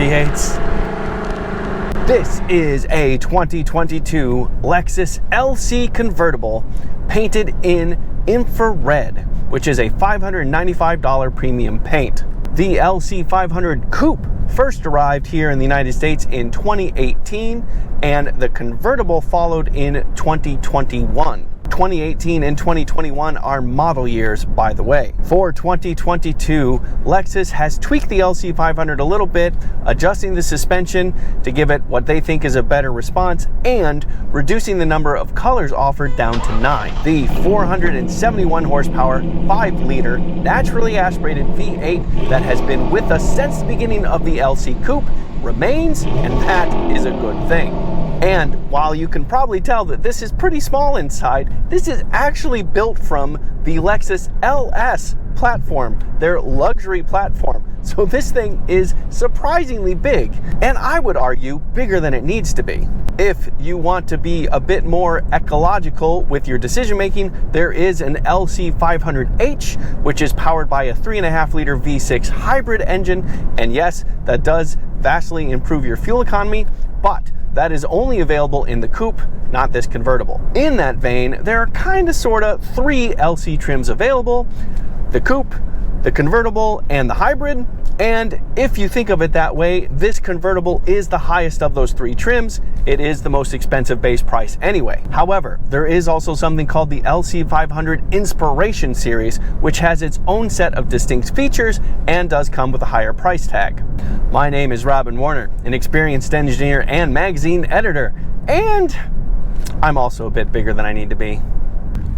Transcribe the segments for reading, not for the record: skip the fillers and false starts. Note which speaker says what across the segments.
Speaker 1: V8s. This is a 2022 Lexus LC convertible painted in infrared, which is a $595 premium paint. The LC500 Coupe first arrived here in the United States in 2018, and the convertible followed in 2021. 2018 and 2021 are model years, by the way. For 2022, Lexus has tweaked the LC500 a little bit, adjusting the suspension to give it what they think is a better response and reducing the number of colors offered down to 9. The 471 horsepower, 5-liter, naturally aspirated V8 that has been with us since the beginning of the LC Coupe remains, and that is a good thing. And while you can probably tell that this is pretty small inside, this is actually built from the Lexus LS platform, their luxury platform. So this thing is surprisingly big, and I would argue bigger than it needs to be. If you want to be a bit more ecological with your decision making, there is an LC500H, which is powered by a 3.5-liter V6 hybrid engine. And yes, that does vastly improve your fuel economy, but that is only available in the Coupe, not this convertible. In that vein, there are kind of sort of 3 LC trims available: the Coupe, the convertible, and the hybrid. And if you think of it that way, this convertible is the highest of those 3 trims. It is the most expensive base price anyway. However, there is also something called the LC500 Inspiration Series, which has its own set of distinct features and does come with a higher price tag. My name is Robin Warner, an experienced engineer and magazine editor, and I'm also a bit bigger than I need to be.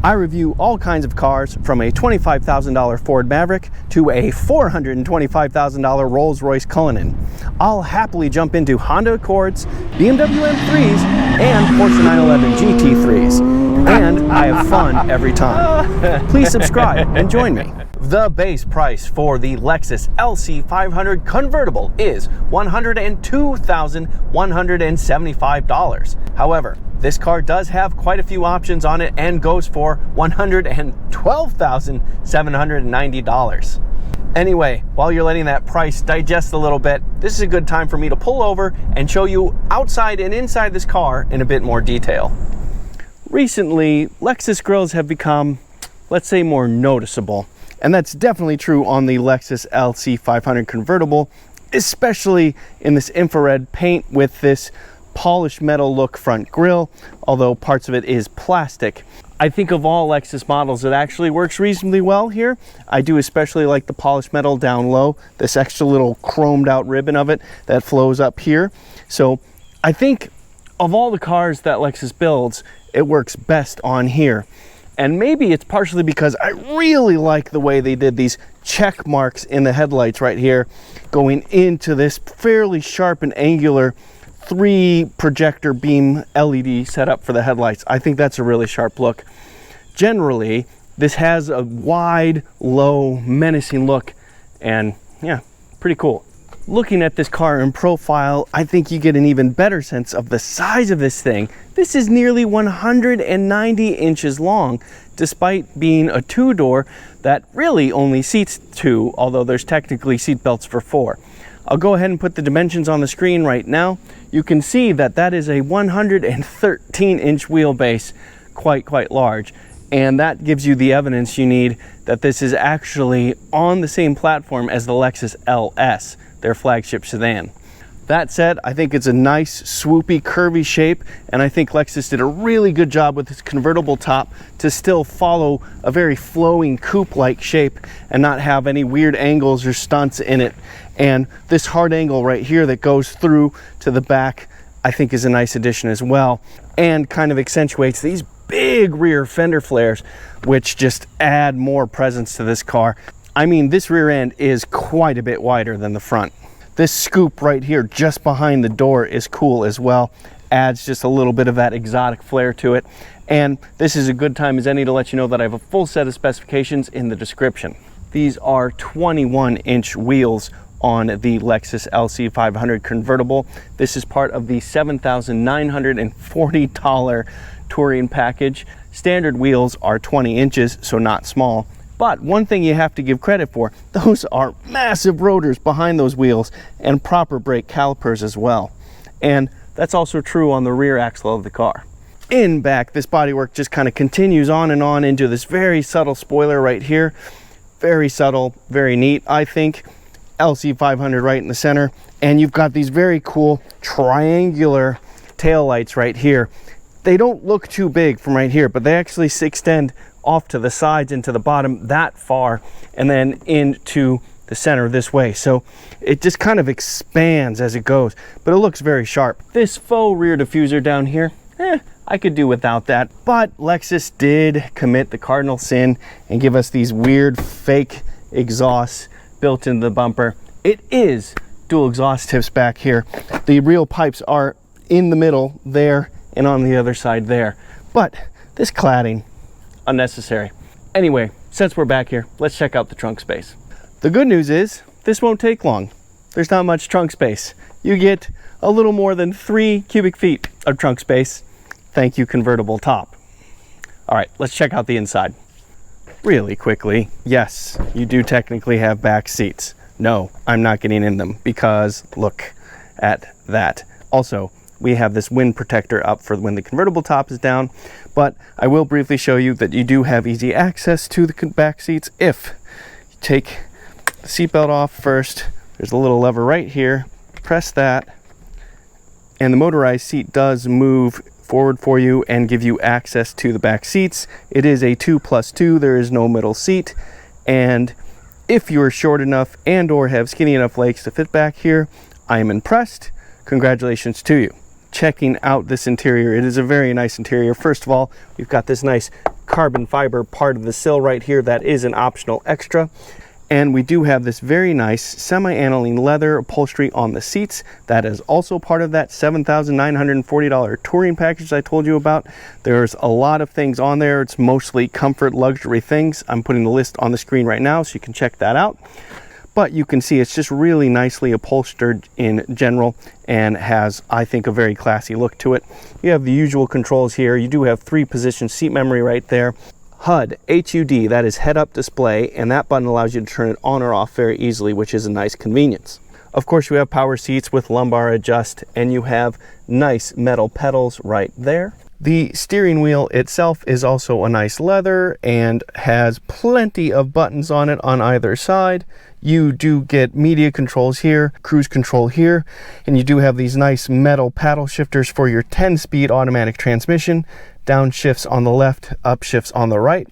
Speaker 1: I review all kinds of cars, from a $25,000 Ford Maverick to a $425,000 Rolls-Royce Cullinan. I'll happily jump into Honda Accords, BMW M3s, and Porsche 911 GT3s. And I have fun every time. Please subscribe and join me. The base price for the Lexus LC500 convertible is $102,175. However, this car does have quite a few options on it and goes for $112,790. Anyway, while you're letting that price digest a little bit, this is a good time for me to pull over and show you outside and inside this car in a bit more detail. Recently, Lexus grills have become, let's say, more noticeable. And that's definitely true on the Lexus LC500 convertible, especially in this infrared paint with this polished metal look front grille, although parts of it is plastic. I think of all Lexus models, it actually works reasonably well here. I do especially like the polished metal down low, this extra little chromed out ribbon of it that flows up here. So I think of all the cars that Lexus builds, it works best on here. And maybe it's partially because I really like the way they did these check marks in the headlights right here, going into this fairly sharp and angular 3 projector beam LED setup for the headlights. I think that's a really sharp look. Generally, this has a wide, low, menacing look, and yeah, pretty cool. Looking at this car in profile, I think you get an even better sense of the size of this thing. This is nearly 190 inches long, despite being a 2-door that really only seats 2, although there's technically seat belts for 4. I'll go ahead and put the dimensions on the screen right now. You can see that that is a 113-inch wheelbase, quite large. And that gives you the evidence you need that this is actually on the same platform as the Lexus LS, their flagship sedan. That said, I think it's a nice, swoopy, curvy shape, and I think Lexus did a really good job with its convertible top to still follow a very flowing coupe-like shape and not have any weird angles or stunts in it. And this hard angle right here that goes through to the back, I think is a nice addition as well, and kind of accentuates these big rear fender flares, which just add more presence to this car. I mean, this rear end is quite a bit wider than the front. This scoop right here just behind the door is cool as well. Adds just a little bit of that exotic flair to it. And this is a good time as any to let you know that I have a full set of specifications in the description. These are 21-inch wheels on the Lexus LC500 convertible. This is part of the $7,940 touring package. Standard wheels are 20 inches, so not small. But one thing you have to give credit for, those are massive rotors behind those wheels and proper brake calipers as well. And that's also true on the rear axle of the car. In back, this bodywork just kind of continues on and on into this very subtle spoiler right here. Very subtle, very neat, I think. LC500 right in the center. And you've got these very cool triangular tail lights right here. They don't look too big from right here, but they actually extend off to the sides and to the bottom that far, and then into the center this way. So it just kind of expands as it goes, but it looks very sharp. This faux rear diffuser down here, I could do without that, but Lexus did commit the cardinal sin and give us these weird fake exhausts built into the bumper. It is dual exhaust tips back here. The real pipes are in the middle there and on the other side there, but this cladding, unnecessary. Anyway, since we're back here, let's check out the trunk space. The good news is this won't take long. There's not much trunk space. You get a little more than 3 cubic feet of trunk space. Thank you, convertible top. All right, let's check out the inside. Really quickly, yes, you do technically have back seats. No, I'm not getting in them because look at that. Also, we have this wind protector up for when the convertible top is down, but I will briefly show you that you do have easy access to the back seats if you take the seatbelt off first. There's a little lever right here, press that, and the motorized seat does move forward for you and give you access to the back seats. It is a 2+2, there is no middle seat, and if you're short enough and or have skinny enough legs to fit back here, I am impressed. Congratulations to you. Checking out this interior, it is a very nice interior. First of all, we've got this nice carbon fiber part of the sill right here that is an optional extra, and we do have this very nice semi-aniline leather upholstery on the seats. That is also part of that $7,940 touring package I told you about. There's a lot of things on there. It's mostly comfort luxury things. I'm putting the list on the screen right now so you can check that out. But you can see it's just really nicely upholstered in general and has, I think, a very classy look to it. You have the usual controls here. You do have 3-position seat memory right there. HUD, HUD, that is head-up display, and that button allows you to turn it on or off very easily, which is a nice convenience. Of course, you have power seats with lumbar adjust, and you have nice metal pedals right there. The steering wheel itself is also a nice leather and has plenty of buttons on it on either side. You do get media controls here, cruise control here, and you do have these nice metal paddle shifters for your 10-speed automatic transmission. Downshifts on the left, upshifts on the right.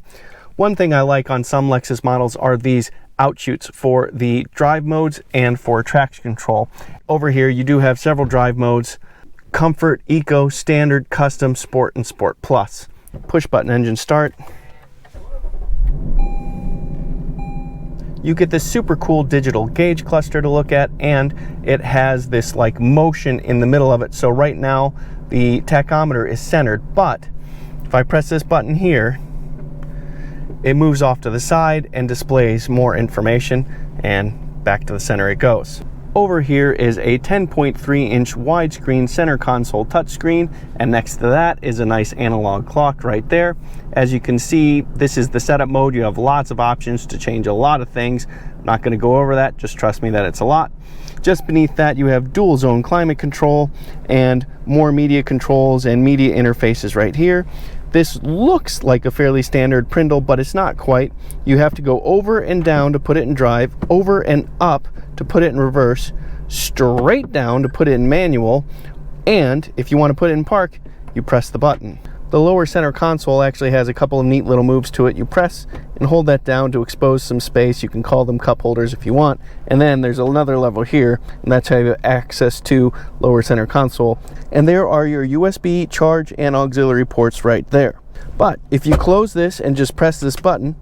Speaker 1: One thing I like on some Lexus models are these outshoots for the drive modes and for traction control. Over here you do have several drive modes: Comfort, Eco, Standard, Custom, Sport, and Sport Plus. Push button engine start. You get this super cool digital gauge cluster to look at, and it has this like motion in the middle of it. So right now the tachometer is centered, but if I press this button here, it moves off to the side and displays more information, and back to the center it goes. Over here is a 10.3-inch widescreen center console touchscreen, and next to that is a nice analog clock right there. As you can see, this is the setup mode. You have lots of options to change a lot of things. I'm not going to go over that, just trust me that it's a lot. Just beneath that you have dual zone climate control and more media controls and media interfaces right here. This looks like a fairly standard Prindle, but it's not quite. You have to go over and down to put it in drive, over and up to put it in reverse, straight down to put it in manual, and if you want to put it in park, you press the button. The lower center console actually has a couple of neat little moves to it. You press and hold that down to expose some space. You can call them cup holders if you want. And then there's another level here, and that's how you have access to lower center console. And there are your USB charge and auxiliary ports right there. But if you close this and just press this button,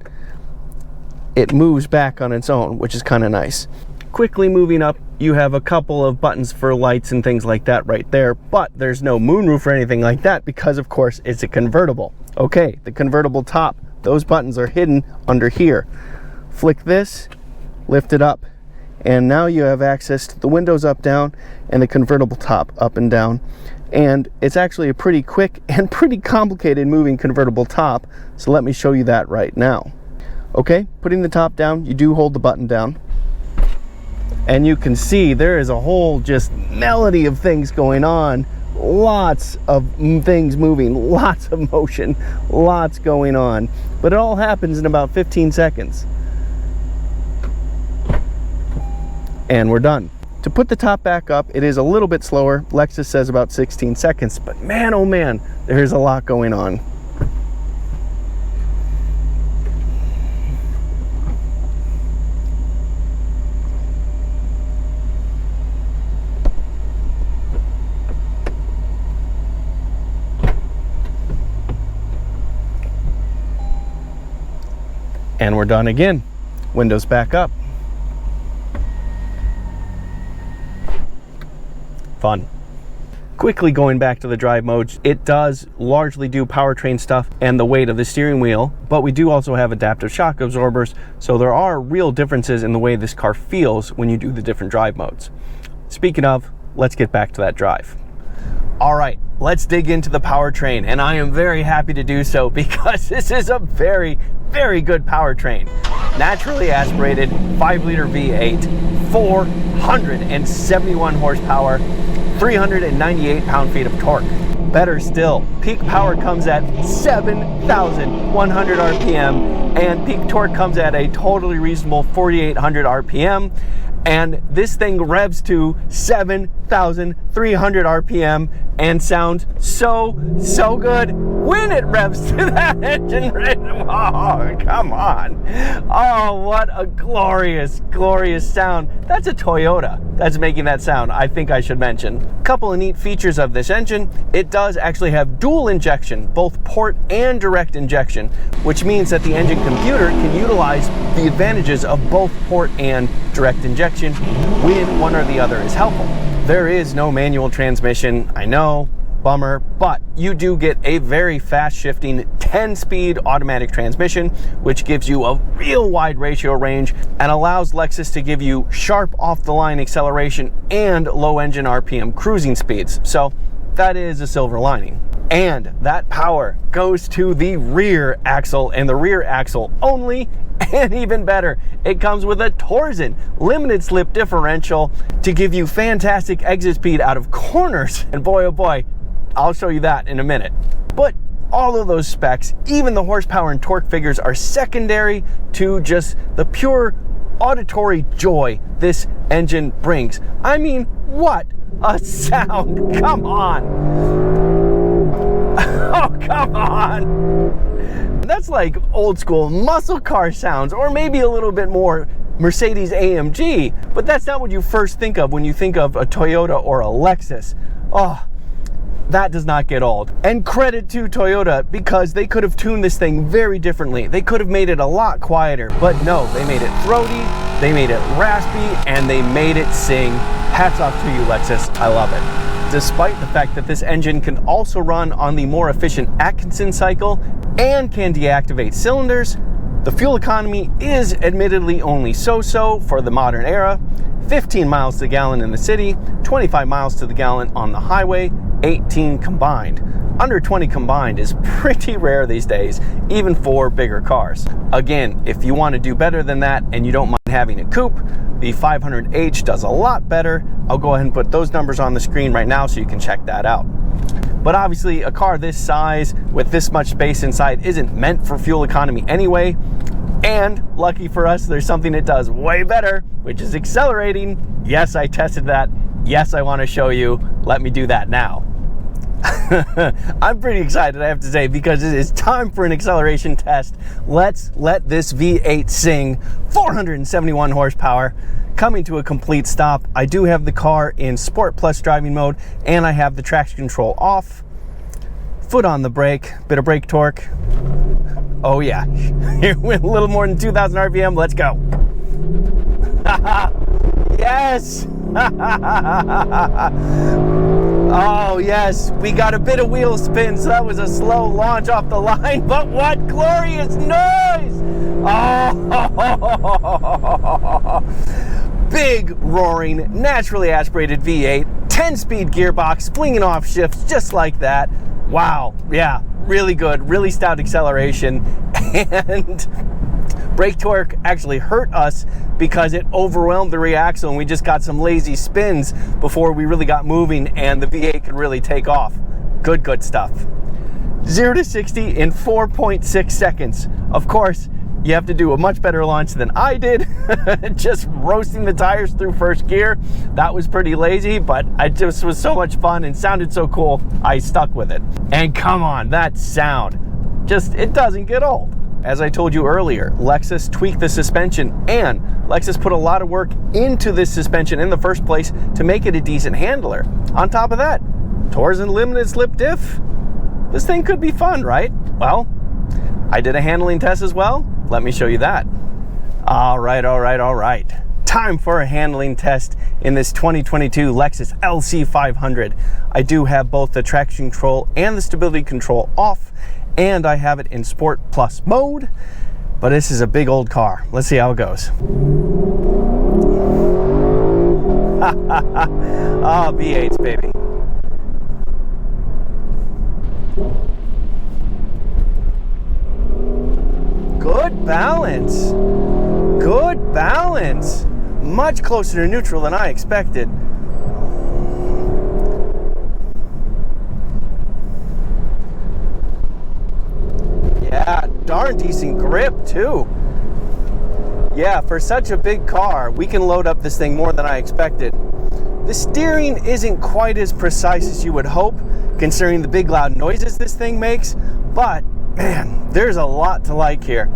Speaker 1: it moves back on its own, which is kind of nice. Quickly moving up, you have a couple of buttons for lights and things like that right there, but there's no moonroof or anything like that because, of course, it's a convertible. Okay, the convertible top, those buttons are hidden under here. Flick this, lift it up, and now you have access to the windows up, down, and the convertible top up and down. And it's actually a pretty quick and pretty complicated moving convertible top, so let me show you that right now. Okay, putting the top down, you do hold the button down. And you can see there is a whole just melody of things going on. Lots of things moving, lots of motion, lots going on. But it all happens in about 15 seconds. And we're done. To put the top back up, it is a little bit slower. Lexus says about 16 seconds, but man, oh man, there's a lot going on. And we're done again. Windows back up. Fun. Quickly going back to the drive modes, it does largely do powertrain stuff and the weight of the steering wheel, but we do also have adaptive shock absorbers, so there are real differences in the way this car feels when you do the different drive modes. Speaking of, let's get back to that drive. All right, let's dig into the powertrain, and I am very happy to do so because this is a very, very good powertrain. Naturally aspirated 5-liter V8, 471 horsepower, 398 pound-feet of torque. Better still, peak power comes at 7,100 RPM, and peak torque comes at a totally reasonable 4,800 RPM. And this thing revs to 7,300 RPM and sounds so good when it revs to that engine rhythm. Oh, come on. Oh, what a glorious, glorious sound. That's a Toyota that's making that sound, I think I should mention. A couple of neat features of this engine. It does actually have dual injection, both port and direct injection, which means that the engine computer can utilize the advantages of both port and direct injection when one or the other is helpful. There is no manual transmission, I know, bummer, but you do get a very fast shifting 10-speed automatic transmission, which gives you a real wide ratio range and allows Lexus to give you sharp off-the-line acceleration and low engine RPM cruising speeds. So that is a silver lining. And that power goes to the rear axle, and the rear axle only. And even better, it comes with a Torsen limited slip differential to give you fantastic exit speed out of corners. And boy, oh boy, I'll show you that in a minute. But all of those specs, even the horsepower and torque figures, are secondary to just the pure auditory joy this engine brings. I mean, what a sound! Come on! Oh, come on! That's like old school muscle car sounds, or maybe a little bit more Mercedes AMG, but that's not what you first think of when you think of a Toyota or a Lexus. Oh, that does not get old. And credit to Toyota, because they could have tuned this thing very differently. They could have made it a lot quieter, but no, they made it throaty, they made it raspy, and they made it sing. Hats off to you, Lexus. I love it. Despite the fact that this engine can also run on the more efficient Atkinson cycle and can deactivate cylinders, the fuel economy is admittedly only so-so for the modern era. 15 miles to the gallon in the city, 25 miles to the gallon on the highway, 18 combined. Under 20 combined is pretty rare these days, even for bigger cars. Again, if you want to do better than that and you don't mind having a coupe, the 500H does a lot better. I'll go ahead and put those numbers on the screen right now so you can check that out. But obviously, a car this size with this much space inside isn't meant for fuel economy anyway. And lucky for us, there's something it does way better, which is accelerating. Yes, I tested that. Yes, I want to show you. Let me do that now. I'm pretty excited, I have to say, because it is time for an acceleration test. Let's let this V8 sing. 471 horsepower, coming to a complete stop. I do have the car in Sport Plus driving mode, and I have the traction control off. Foot on the brake, bit of brake torque. Oh yeah, here with a little more than 2,000 RPM, let's go. Yes! Oh yes, we got a bit of wheel spin, so that was a slow launch off the line, but what glorious noise! Oh! Big, roaring, naturally aspirated V8, 10-speed gearbox, flinging off shifts just like that. Wow, yeah, really good, really stout acceleration, and Brake torque actually hurt us because it overwhelmed the rear axle, and we just got some lazy spins before we really got moving and the V8 could really take off. Good stuff. 0 to 60 in 4.6 seconds. Of course, you have to do a much better launch than I did. Just roasting the tires through first gear. That was pretty lazy, but it just was so much fun and sounded so cool, I stuck with it. And come on, that sound. Just, it doesn't get old. As I told you earlier, Lexus tweaked the suspension, and Lexus put a lot of work into this suspension in the first place to make it a decent handler. On top of that, Torsen limited slip diff. This thing could be fun, right? Well, I did a handling test as well. Let me show you that. All right. Time for a handling test in this 2022 Lexus LC500. I do have both the traction control and the stability control off, and I have it in Sport Plus mode, but this is a big old car. Let's see how it goes. Oh, V8s, baby. Good balance. Good balance. Much closer to neutral than I expected. Yeah, darn decent grip too. Yeah, for such a big car, we can load up this thing more than I expected. The steering isn't quite as precise as you would hope, considering the big loud noises this thing makes, but man, there's a lot to like here.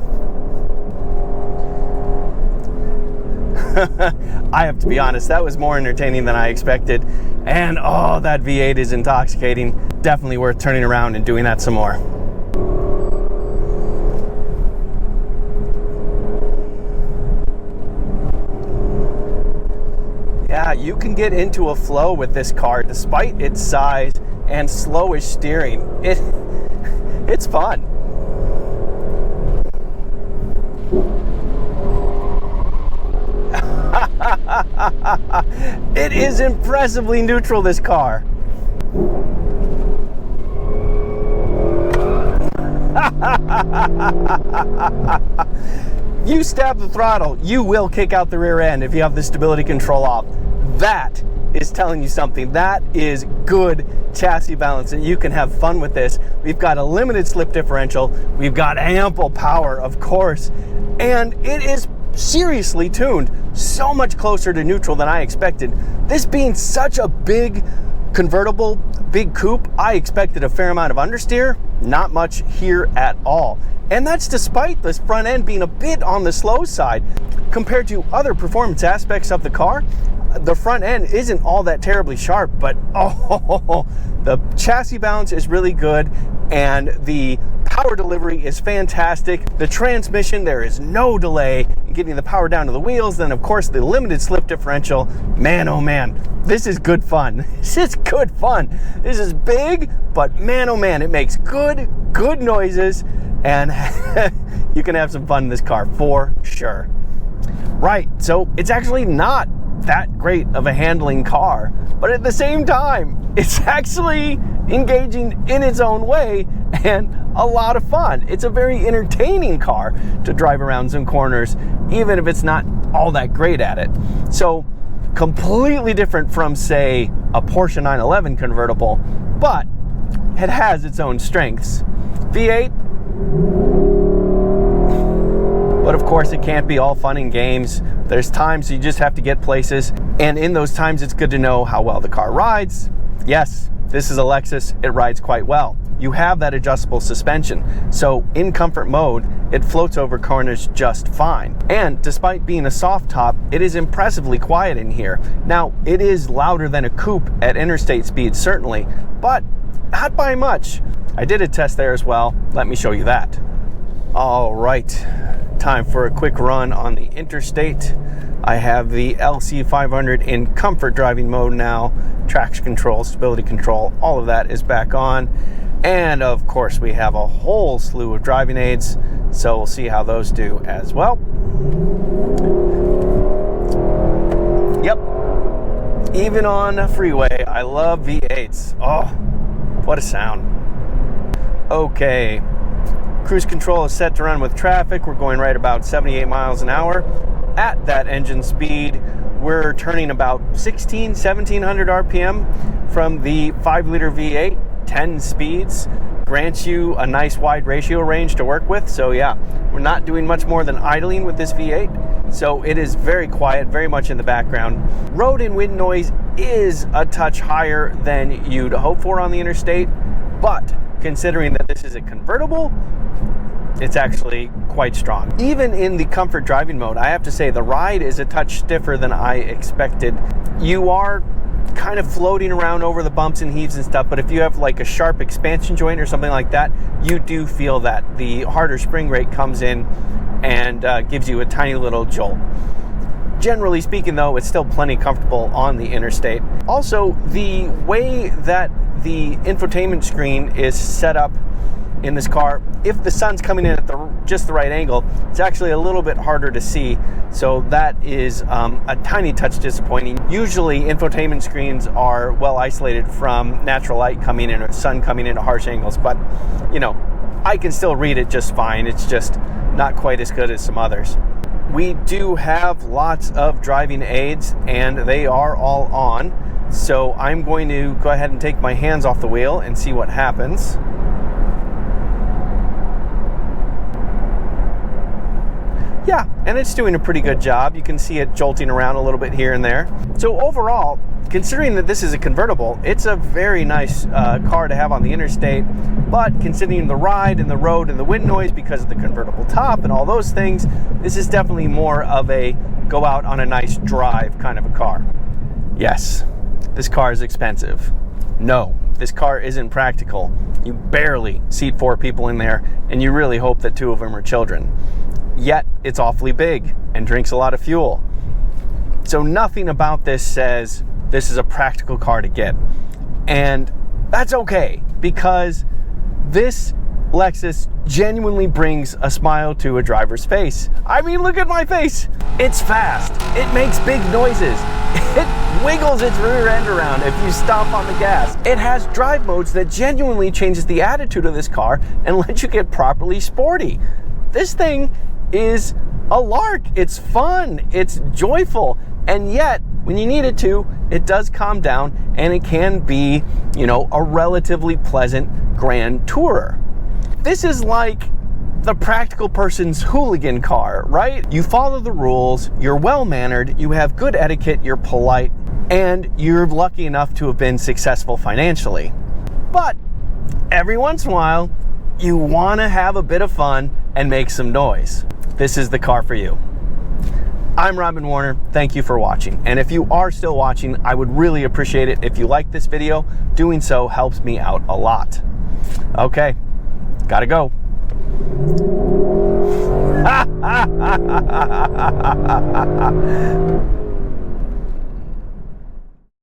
Speaker 1: I have to be honest, that was more entertaining than I expected. And oh, that V8 is intoxicating. Definitely worth turning around and doing that some more. Yeah, you can get into a flow with this car despite its size and slowish steering. It's fun. It is impressively neutral, this car. You stab the throttle, you will kick out the rear end if you have the stability control off. That is telling you something. That is good chassis balance, and you can have fun with this. We've got a limited slip differential. We've got ample power, of course, and it is seriously tuned, so much closer to neutral than I expected. This being such a big convertible, big coupe, I expected a fair amount of understeer. Not much here at all. And that's despite this front end being a bit on the slow side. Compared to other performance aspects of the car, the front end isn't all that terribly sharp, but oh, the chassis balance is really good, and the power delivery is fantastic. The transmission, there is no delay in getting the power down to the wheels. Then, of course, the limited slip differential. Man, oh man, this is good fun. This is good fun. This is big, but man, oh man, it makes good noises, and you can have some fun in this car for sure. Right, so it's actually not that great of a handling car, but at the same time, it's actually engaging in its own way and a lot of fun. It's a very entertaining car to drive around some corners, even if it's not all that great at it. So completely different from, say, a Porsche 911 convertible, but it has its own strengths. V8, but of course it can't be all fun and games. There's times you just have to get places, and in those times it's good to know how well the car rides. Yes, this is a Lexus, it rides quite well. You have that adjustable suspension, so in comfort mode, it floats over corners just fine. And despite being a soft top, it is impressively quiet in here. Now, it is louder than a coupe at interstate speeds, certainly, but not by much. I did a test there as well. Let me show you that. All right, time for a quick run on the interstate. I have the LC500 in comfort driving mode now. Traction control, stability control, all of that is back on. And of course, we have a whole slew of driving aids, so we'll see how those do as well. Yep, even on a freeway, I love V8s. Oh, what a sound. Okay, Cruise control is set to run with traffic. We're going right about 78 miles an hour. At that engine speed, we're turning about 1700 RPM from the 5-liter V8. 10 speeds grants you a nice wide ratio range to work with. So yeah, we're not doing much more than idling with this V8. So it is very quiet, very much in the background. Road and wind noise is a touch higher than you'd hope for on the interstate, but considering that this is a convertible, it's actually quite strong. Even in the comfort driving mode, I have to say the ride is a touch stiffer than I expected. You are kind of floating around over the bumps and heaves and stuff, but if you have like a sharp expansion joint or something like that, you do feel that the harder spring rate comes in and gives you a tiny little jolt. Generally speaking though, it's still plenty comfortable on the interstate. Also, the way that the infotainment screen is set up in this car, if the sun's coming in at just the right angle, it's actually a little bit harder to see. So that is a tiny touch disappointing. Usually infotainment screens are well isolated from natural light coming in or sun coming in at harsh angles, but you know, I can still read it just fine. It's just not quite as good as some others. We do have lots of driving aids and they are all on. So I'm going to go ahead and take my hands off the wheel and see what happens. Yeah, and it's doing a pretty good job. You can see it jolting around a little bit here and there. So overall, considering that this is a convertible, it's a very nice car to have on the interstate. But considering the ride and the road and the wind noise because of the convertible top and all those things, this is definitely more of a go out on a nice drive kind of a car. Yes, this car is expensive. No, this car isn't practical. You barely seat 4 people in there, and you really hope that 2 of them are children. Yet it's awfully big and drinks a lot of fuel. So nothing about this says this is a practical car to get. And that's okay, because this Lexus genuinely brings a smile to a driver's face. I mean, look at my face. It's fast. It makes big noises. It wiggles its rear end around if you stomp on the gas. It has drive modes that genuinely changes the attitude of this car and lets you get properly sporty. This thing is a lark. It's fun, it's joyful, and yet when you need it to, it does calm down and it can be, you know, a relatively pleasant grand tourer. This is like the practical person's hooligan car, right? You follow the rules, you're well-mannered, you have good etiquette, you're polite, and you're lucky enough to have been successful financially. But every once in a while, you want to have a bit of fun and make some noise. This is the car for you. I'm Robin Warner. Thank you for watching. And if you are still watching, I would really appreciate it if you like this video. Doing so helps me out a lot. Okay, gotta go.